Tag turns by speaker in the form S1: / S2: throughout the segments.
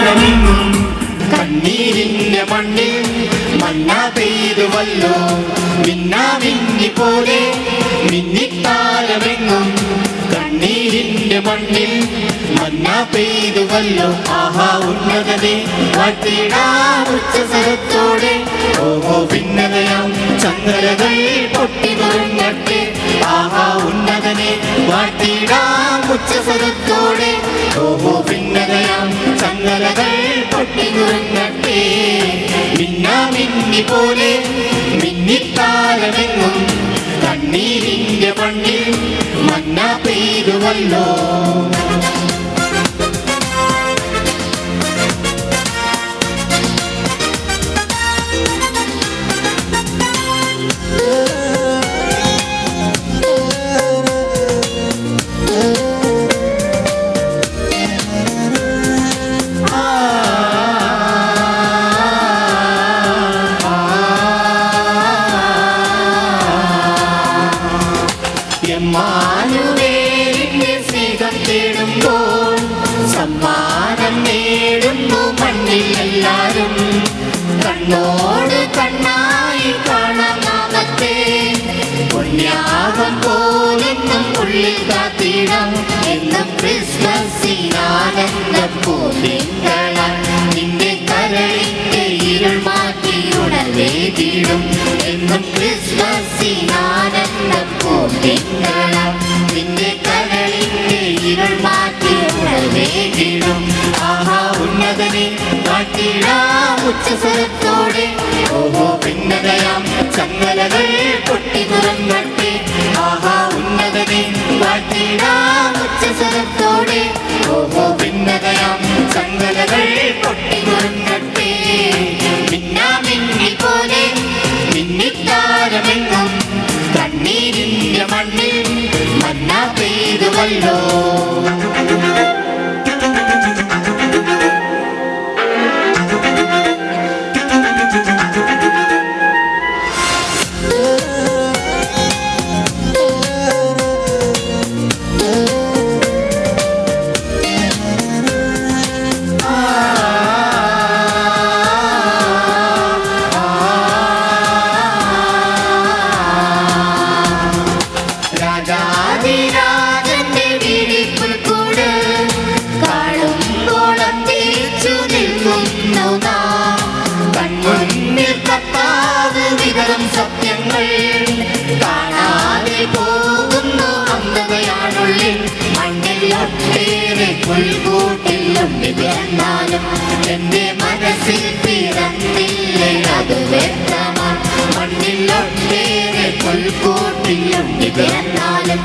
S1: മിന്നിത്താരമെങ്ങും കണ്ണീരിന്റെ മണ്ണിൽ മന്ന പെയ്തുവല്ലോ. മിന്നാമിന്നി പോലെ മിന്നിത്താരമെങ്ങും കണ്ണീരിന്റെ മണ്ണിൽ മന്ന പെയ്തുവല്ലോ. ആഹാ ഉന്നതനെ വാഴ്ത്തിടാം ഉച്ചസ്വരത്തോടെ. ഓഹോ ഭിന്നതയാം ചങ്ങലകൾ പൊട്ടി നുറുങ്ങട്ടെ. ആഹാ ഉന്നതനെ വാഴ്ത്തിടാം ഉച്ചസ്വരത്തോടെ. ഓഹോ ഭിന്നതയാം ചങ്ങലകൾ പൊട്ടി നുറുങ്ങട്ടെ. മിന്നാമിന്നി പോലെ മിന്നിത്താരമെങ്ങും കണ്ണീരിന്റെ മണ്ണിൽ മന്ന പെയ്തുവല്ലോ. എമ്മാനുവേലിന്റെ സ്നേഹം തേടുമ്പോൾ സമ്മാനം നേടുന്നു മണ്ണിൽ എല്ലാരും. കണ്ണോട് കണ്ണായി കാണാം നാമത്തെ. പുണ്യാകം പോലെന്നും ഉള്ളിൽ കാത്തിടാം എന്നും. ക്രിസ്മസിനാനന്ദം പൂത്തിങ്കളാൽ നിന്റെ കരളിന്റെ ഇരുൾ മാറ്റി ഉണർവേകിടും എന്നും. ക്രിസ്മസിനാനന്ദം പൂത്തിങ്കളാൽ നിന്റെ കരളിന്റെ ഇരുൾ മാറ്റി ഉണർവേകിടും. ആഹാ ഉന്നതനെ വാഴ്ത്തിടാം ഉച്ചസ്വരത്തോടെ. ഓഹോ ഭിന്നതയാം ചങ്ങലകൾ പൊട്ടി നുറുങ്ങട്ടെ. ആഹാ ഉന്നതനെ വാഴ്ത്തിടാം ഉച്ചസ്വരത്തോടെ. ഓഹോ ഭിന്നതയാം ചങ്ങലകൾ പൊട്ടി നുറുങ്ങട്ടെ. മിന്നാമിന്നി പോലെ മിന്നിത്താരമെങ്ങും കണ്ണീരിന്റെ മണ്ണിൽ മന്ന പെയ്തുവല്ലോ. രാജാതിരാജന്റെ വിളിപ്പുൽക്കൂട് കാണുമ്പോളം തിരിച്ചു നിൽക്കുന്നു നാം. കൺമുന്നിൽ കർത്താവ് വിതറും സത്യങ്ങൾ കാണാതെ പോകുന്നു. അന്ധതയാണുള്ളിൽ മണ്ണിൽ ഒട്ടേറെ പുൽക്കൂട്ടിൽ ഉണ്ണി പിറന്നാലും എന്റെ മനസ്സിൽ പിറന്നില്ലേ അത് വ്യക്തമാണ്. മണ്ണിൽ ഒട്ടേറെ പുൽക്കൂട്ടിൽ ഉണ്ണി പിറന്നാലും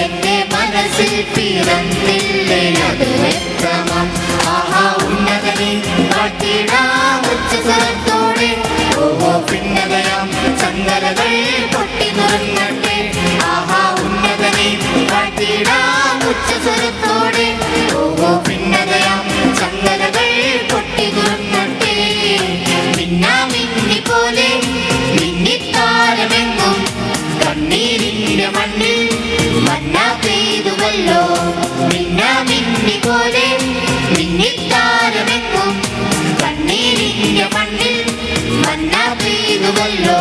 S1: എന്റെ മനസ്സിൽ പിറന്നില്ലേ അത് വ്യക്തമാണ്. ആഹാ ഉന്നതനെ വാഴ്ത്തിടാം ഉച്ചസ്വരത്തോടെ. ഓഹോ ഭിന്നതയാം ചങ്ങലകൾ പൊട്ടി നുറുങ്ങട്ടെ. ആഹാ ഉന്നതനെ വാഴ്ത്തിടാം ഉച്ചസ്വരത്തോടെ. ഓഹോ ഭിന്നതയാം ചങ്ങലകൾ പൊട്ടി നുറുങ്ങട്ടെ. മിന്നാമിന്നി പോലെ മിന്നിത്താരമെങ്ങും കണ്ണീരിന്റെ മണ്ണിൽ മന്ന പെയ്തുവല്ലോ. മിന്നാമിന്നി പോലെ മിന്നിത്താരമെങ്ങും കണ്ണീരിന്റെ മണ്ണിൽ മന്ന പെയ്തുവല്ലോ.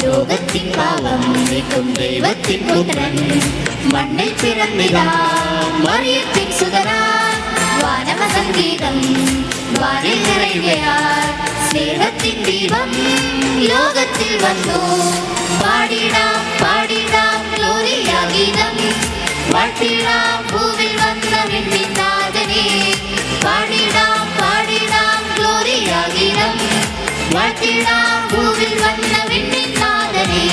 S1: ലോകത്തിൻ പാപം നീക്കും ദൈവത്തിൻ പുത്രൻ മണ്ണിൽ പിറന്നിതാ മറിയത്തിൻ സുതരാൻ. വാനവ സംഗീതം വാനിൽ നിറയുകയാൽ സ്നേഹത്തിൻ ദീപം ലോകത്തിൽ വന്നു. പാടിടാം പാടിടാം ഗ്ലോറിയ ഗീതം. വാഴ്ത്തിടാം ഭൂവിൽ വന്ന വിണ്ണിനാഥനെ. പാടിടാം പാടിടാം ഗ്ലോറിയ ഗീതം. വാഴ്ത്തിടാം ഭൂവിൽ വന്ന വിണ്ണിനാഥനെ.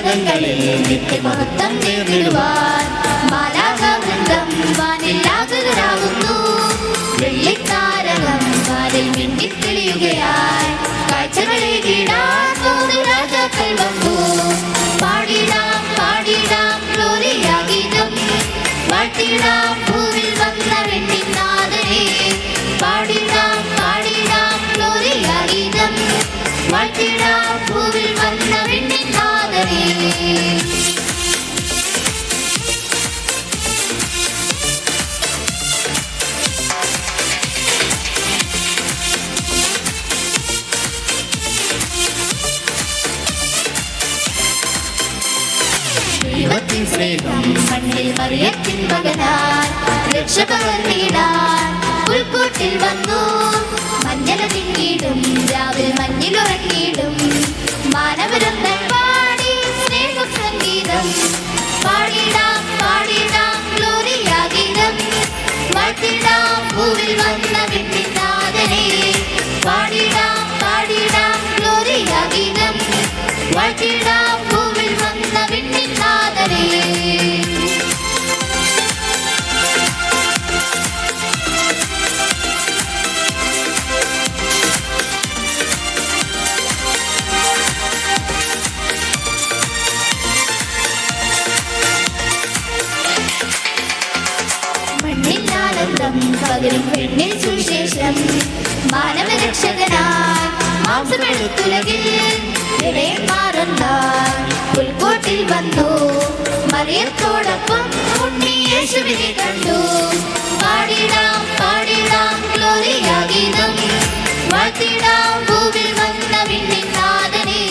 S1: ഉന്നതങ്ങളിൽ നിത്യമഹത്വം നേരിടുവാൻ മാലാഖവൃന്ദം വാനിലാകുന്നു. വെള്ളിത്താരകം വാനിൽ മിന്നിത്തെളിയുകയായി കാഴ്ചകളേകിടാൻ മൂന്ന് രാജാക്കൾ വന്നു. പാടിടാം പാടിടാം ഗ്ലോറിയ ഗീതം, വാഴ്ത്തിടാം ഭൂവിൽ വന്ന വെണ്ണിനാഥനെ. പാടിടാം പാടിടാം ഗ്ലോറിയ ഗീതം, വാഴ്ത്തിടാം ഭൂവിൽ വന്ന വെണ്ണിനാഥനെ. ദൈവത്തിൻ സ്നേഹം മണ്ണിൽ മറിയത്തിൻ മകനാൻ രക്ഷപകർന്നിടാൻ പുൽക്കൂട്ടിൽ വന്നു. മഞ്ഞള തിങ്ങിടും രാവിൽ മഞ്ഞിലുറങ്ങിടും മാനവരന്തൻ പാടി സ്നേഹ സംഗീതം. പാടിടാം പാടിടാം ഗ്ലോറിയ ഗീതം, വാഴ്ത്തിടാം ഭൂവിൽ വന്ന വെണ്ണിനാഥനെ. പാടിടാം പാടിടാം ഗ്ലോറിയ ഗീതം, വാഴ്ത്തിടാം ഭൂവിൽ വന്ന വെണ്ണിനാഥനെ. മണ്ണിനാനന്ദം പകരും പെണ്ണിൽ സുവിശേഷം, മാനവരക്ഷകനായി മാംസമെടുത്തുലകിൽ ഇടയൻ മാറുന്നാൻ പുൽക്കൂട്ടിൽ വന്നു. മറിയത്തോടൊപ്പം ഉണ്ണി യേശുവിനെ കണ്ടു. പാടിടാം പാടിടാം ഗ്ലോറിയ ഗീതം, വാഴ്ത്തിടാം ഭൂവിൽ വന്ന വെണ്ണിനാഥനെ.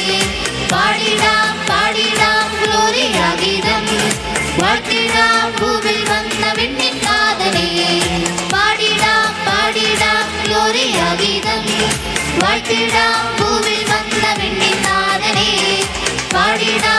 S1: പാടിടാം പാടിടാം ഗ്ലോറിയ ഗീതം, വാഴ്ത്തിടാം ഭൂവിൽ വന്ന വെണ്ണിനാഥനെ. പാടിടാം പാടിടാം ഗ്ലോറിയ ഗീതം, വാഴ്ത്തിടാം ഭൂവിൽ വന്ന വെണ്ണിനാഥനെ. പാടിടാം